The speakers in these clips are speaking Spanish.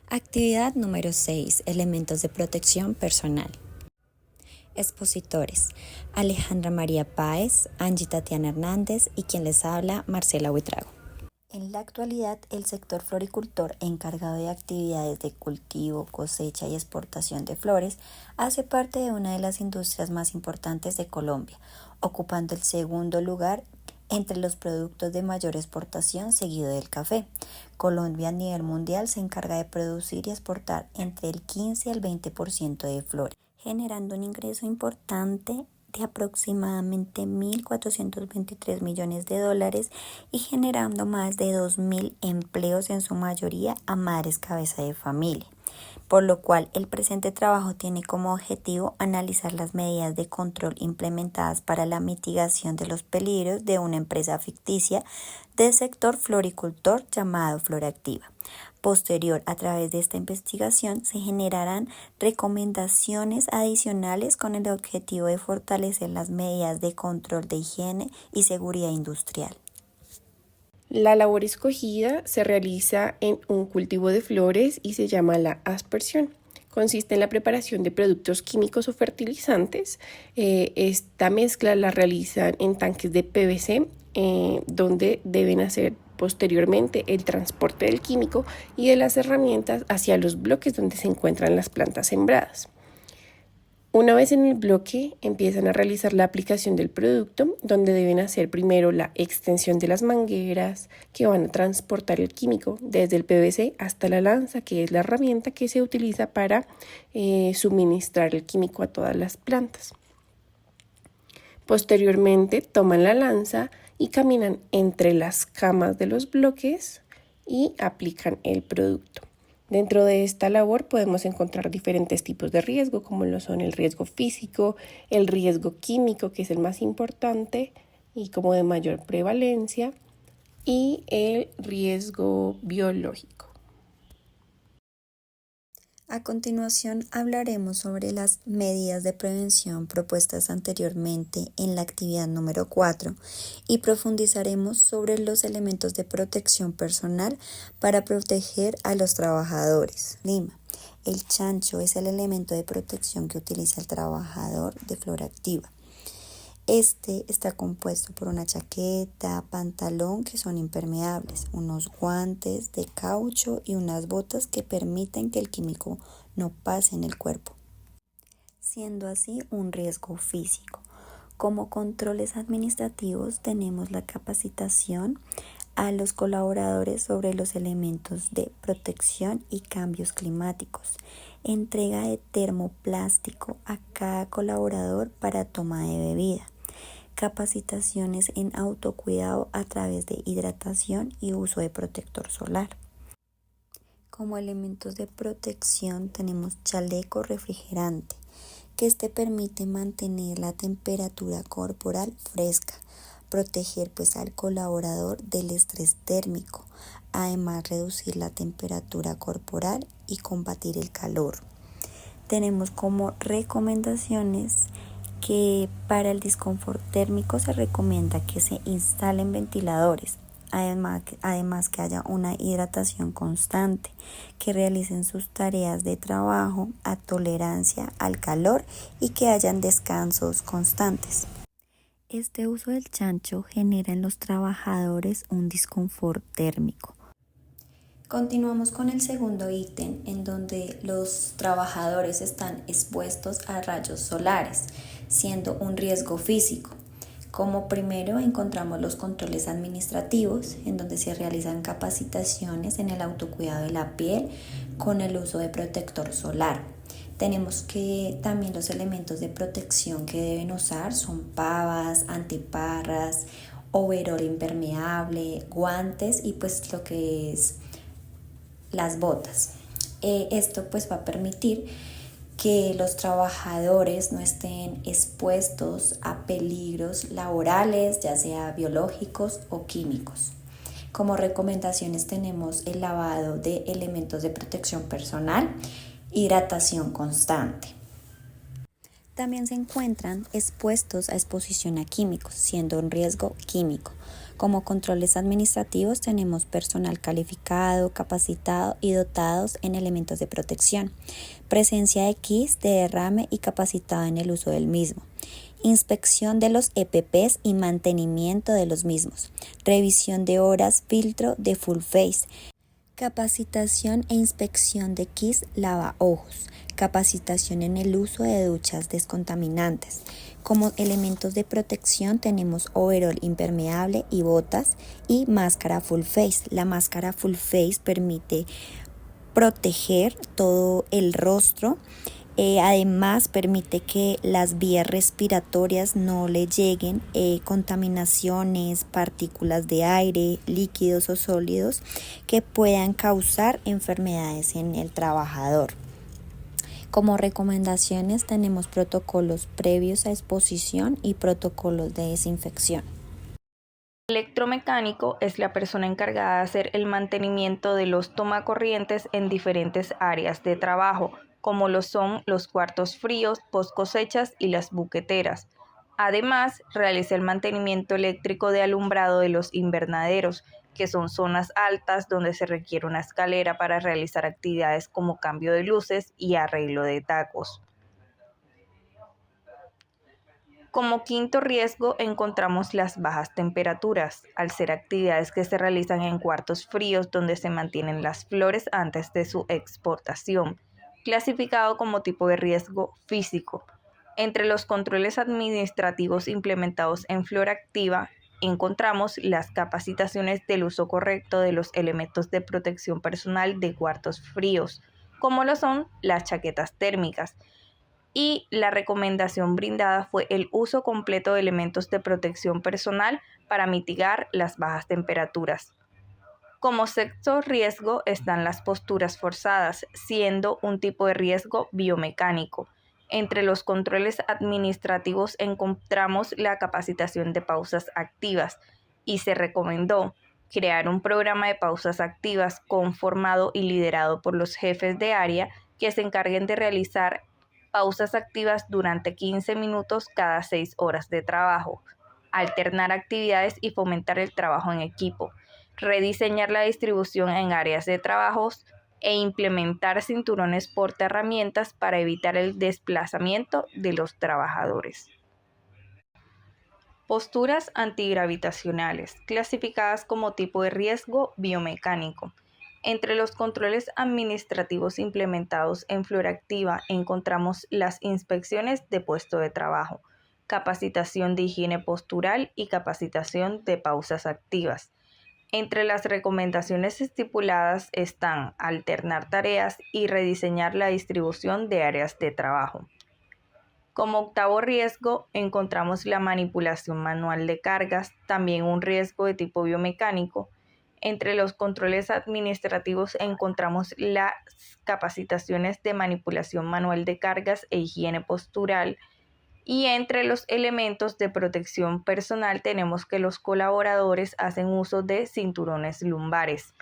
Actividad número 6. Elementos de protección personal. Expositores: Alejandra María Páez, Angie Tatiana Hernández y quien les habla, Marcela Buitrago. En la actualidad, el sector floricultor, encargado de actividades de cultivo, cosecha y exportación de flores, hace parte de una de las industrias más importantes de Colombia, ocupando el segundo lugar entre los productos de mayor exportación, seguido del café. Colombia a nivel mundial se encarga de producir y exportar entre el 15 al 20% de flores, generando un ingreso importante de aproximadamente 1.423 millones de dólares y generando más de 2.000 empleos, en su mayoría a madres cabeza de familia. Por lo cual, el presente trabajo tiene como objetivo analizar las medidas de control implementadas para la mitigación de los peligros de una empresa ficticia del sector floricultor llamado Floractiva. Posterior, a través de esta investigación, se generarán recomendaciones adicionales con el objetivo de fortalecer las medidas de control de higiene y seguridad industrial. La labor escogida se realiza en un cultivo de flores y se llama la aspersión. Consiste en la preparación de productos químicos o fertilizantes. Esta mezcla la realizan en tanques de PVC, donde deben hacer posteriormente el transporte del químico y de las herramientas hacia los bloques donde se encuentran las plantas sembradas. Una vez en el bloque, empiezan a realizar la aplicación del producto, donde deben hacer primero la extensión de las mangueras que van a transportar el químico desde el PVC hasta la lanza, que es la herramienta que se utiliza para suministrar el químico a todas las plantas. Posteriormente, toman la lanza y caminan entre las camas de los bloques y aplican el producto. Dentro de esta labor podemos encontrar diferentes tipos de riesgo, como lo son el riesgo físico, el riesgo químico, que es el más importante y como de mayor prevalencia, y el riesgo biológico. A continuación hablaremos sobre las medidas de prevención propuestas anteriormente en la actividad número 4 y profundizaremos sobre los elementos de protección personal para proteger a los trabajadores. Lima. El chancho es el elemento de protección que utiliza el trabajador de Floractiva. Este está compuesto por una chaqueta, pantalón que son impermeables, unos guantes de caucho y unas botas que permiten que el químico no pase en el cuerpo, siendo así un riesgo físico. Como controles administrativos tenemos la capacitación a los colaboradores sobre los elementos de protección y cambios climáticos, entrega de termoplástico a cada colaborador para toma de bebida, capacitaciones en autocuidado a través de hidratación y uso de protector solar. Como elementos de protección tenemos chaleco refrigerante, que permite mantener la temperatura corporal fresca, proteger al colaborador del estrés térmico, además reducir la temperatura corporal y combatir el calor. Tenemos como recomendaciones que para el disconfort térmico se recomienda que se instalen ventiladores, además que haya una hidratación constante, que realicen sus tareas de trabajo a tolerancia al calor y que hayan descansos constantes. Este uso del chancho genera en los trabajadores un disconfort térmico. Continuamos con el segundo ítem, en donde los trabajadores están expuestos a rayos solares, siendo un riesgo físico. Como primero encontramos los controles administrativos, en donde se realizan capacitaciones en el autocuidado de la piel con el uso de protector solar. Tenemos que también los elementos de protección que deben usar son pavas, antiparras, overol impermeable, guantes y lo que es las botas. Esto va a permitir que los trabajadores no estén expuestos a peligros laborales, ya sea biológicos o químicos. Como recomendaciones tenemos el lavado de elementos de protección personal, hidratación constante. También se encuentran expuestos a exposición a químicos, siendo un riesgo químico, Como controles administrativos tenemos personal calificado, capacitado y dotados en elementos de protección, presencia de kits de derrame y capacitado en el uso del mismo, inspección de los EPPs y mantenimiento de los mismos, revisión de horas filtro de full face, capacitación e inspección de kits lavaojos, capacitación en el uso de duchas descontaminantes. Como elementos de protección tenemos overol impermeable y botas y máscara full face. La máscara full face permite proteger todo el rostro. Además permite que las vías respiratorias no le lleguen contaminaciones, partículas de aire, líquidos o sólidos que puedan causar enfermedades en el trabajador. Como recomendaciones tenemos protocolos previos a exposición y protocolos de desinfección. El electromecánico es la persona encargada de hacer el mantenimiento de los tomacorrientes en diferentes áreas de trabajo, como lo son los cuartos fríos, post cosechas y las buqueteras. Además, realiza el mantenimiento eléctrico de alumbrado de los invernaderos, que son zonas altas donde se requiere una escalera para realizar actividades como cambio de luces y arreglo de tacos. Como quinto riesgo encontramos las bajas temperaturas, al ser actividades que se realizan en cuartos fríos donde se mantienen las flores antes de su exportación, clasificado como tipo de riesgo físico. Entre los controles administrativos implementados en Flor Activa encontramos las capacitaciones del uso correcto de los elementos de protección personal de cuartos fríos, como lo son las chaquetas térmicas, y la recomendación brindada fue el uso completo de elementos de protección personal para mitigar las bajas temperaturas. Como sexto riesgo están las posturas forzadas, siendo un tipo de riesgo biomecánico. Entre los controles administrativos encontramos la capacitación de pausas activas y se recomendó crear un programa de pausas activas conformado y liderado por los jefes de área que se encarguen de realizar pausas activas durante 15 minutos cada 6 horas de trabajo, alternar actividades y fomentar el trabajo en equipo, rediseñar la distribución en áreas de trabajos e implementar cinturones portaherramientas para evitar el desplazamiento de los trabajadores. Posturas antigravitacionales, clasificadas como tipo de riesgo biomecánico. Entre los controles administrativos implementados en Flor Activa encontramos las inspecciones de puesto de trabajo, capacitación de higiene postural y capacitación de pausas activas. Entre las recomendaciones estipuladas están alternar tareas y rediseñar la distribución de áreas de trabajo. Como octavo riesgo encontramos la manipulación manual de cargas, también un riesgo de tipo biomecánico. Entre los controles administrativos encontramos las capacitaciones de manipulación manual de cargas e higiene postural. Y entre los elementos de protección personal tenemos que los colaboradores hacen uso de cinturones lumbares.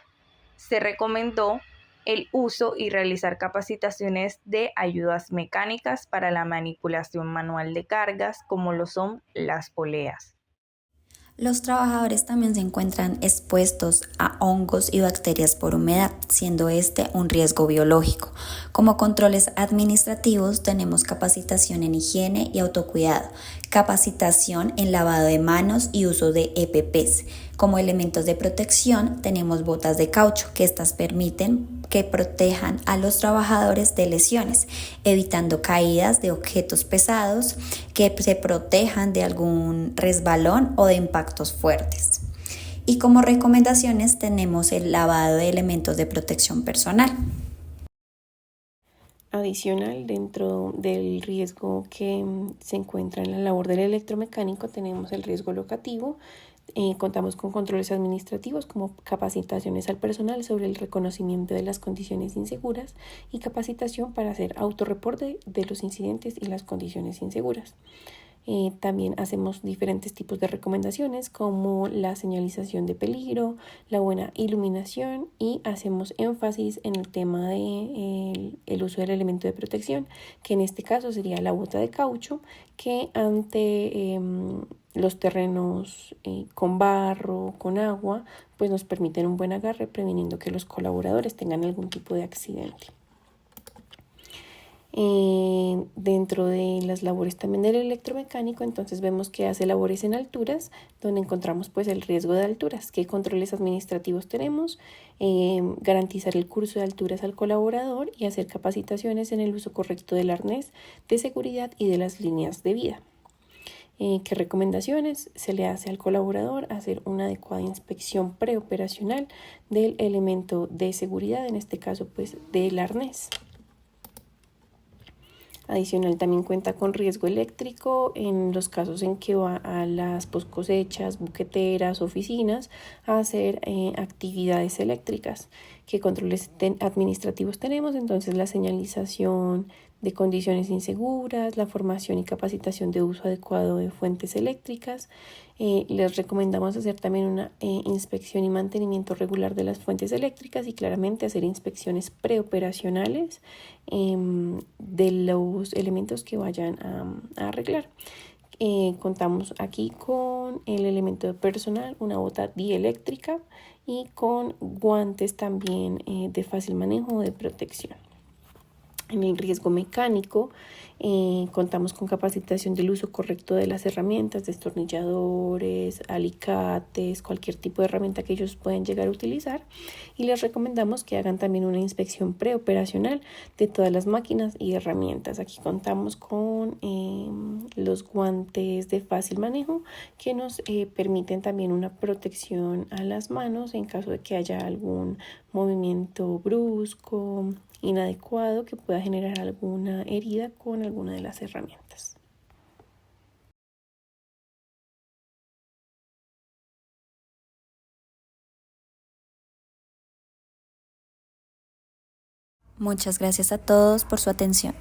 Se recomendó el uso y realizar capacitaciones de ayudas mecánicas para la manipulación manual de cargas, como lo son las poleas. Los trabajadores también se encuentran expuestos a hongos y bacterias por humedad, siendo este un riesgo biológico. Como controles administrativos tenemos capacitación en higiene y autocuidado, capacitación en lavado de manos y uso de EPPs. Como elementos de protección tenemos botas de caucho, que estas permiten que protejan a los trabajadores de lesiones, evitando caídas de objetos pesados, que se protejan de algún resbalón o de impactos fuertes. Y como recomendaciones tenemos el lavado de elementos de protección personal. Adicional, dentro del riesgo que se encuentra en la labor del electromecánico, tenemos el riesgo locativo. Contamos con controles administrativos como capacitaciones al personal sobre el reconocimiento de las condiciones inseguras y capacitación para hacer autorreporte de los incidentes y las condiciones inseguras. También hacemos diferentes tipos de recomendaciones como la señalización de peligro, la buena iluminación y hacemos énfasis en el tema de el uso del elemento de protección, que en este caso sería la bota de caucho, que ante los terrenos con barro, con agua, pues nos permiten un buen agarre, previniendo que los colaboradores tengan algún tipo de accidente. Dentro de las labores también del electromecánico, entonces vemos que hace labores en alturas, donde encontramos pues el riesgo de alturas, qué controles administrativos tenemos, garantizar el curso de alturas al colaborador y hacer capacitaciones en el uso correcto del arnés de seguridad y de las líneas de vida. ¿Qué recomendaciones se le hace al colaborador? Hacer una adecuada inspección preoperacional del elemento de seguridad, en este caso pues del arnés. Adicional, también cuenta con riesgo eléctrico en los casos en que va a las poscosechas, buqueteras, oficinas a hacer actividades eléctricas. ¿Qué controles administrativos tenemos? Entonces, la señalización de condiciones inseguras, la formación y capacitación de uso adecuado de fuentes eléctricas. Les recomendamos hacer también una inspección y mantenimiento regular de las fuentes eléctricas y claramente hacer inspecciones preoperacionales de los elementos que vayan a arreglar. Contamos aquí con el elemento de personal, una bota dieléctrica y con guantes también de fácil manejo de protección. En el riesgo mecánico, contamos con capacitación del uso correcto de las herramientas, destornilladores, alicates, cualquier tipo de herramienta que ellos pueden llegar a utilizar. Y les recomendamos que hagan también una inspección preoperacional de todas las máquinas y herramientas. Aquí contamos con los guantes de fácil manejo que nos permiten también una protección a las manos en caso de que haya algún movimiento brusco, inadecuado, que pueda generar alguna herida con alguna de las herramientas. Muchas gracias a todos por su atención.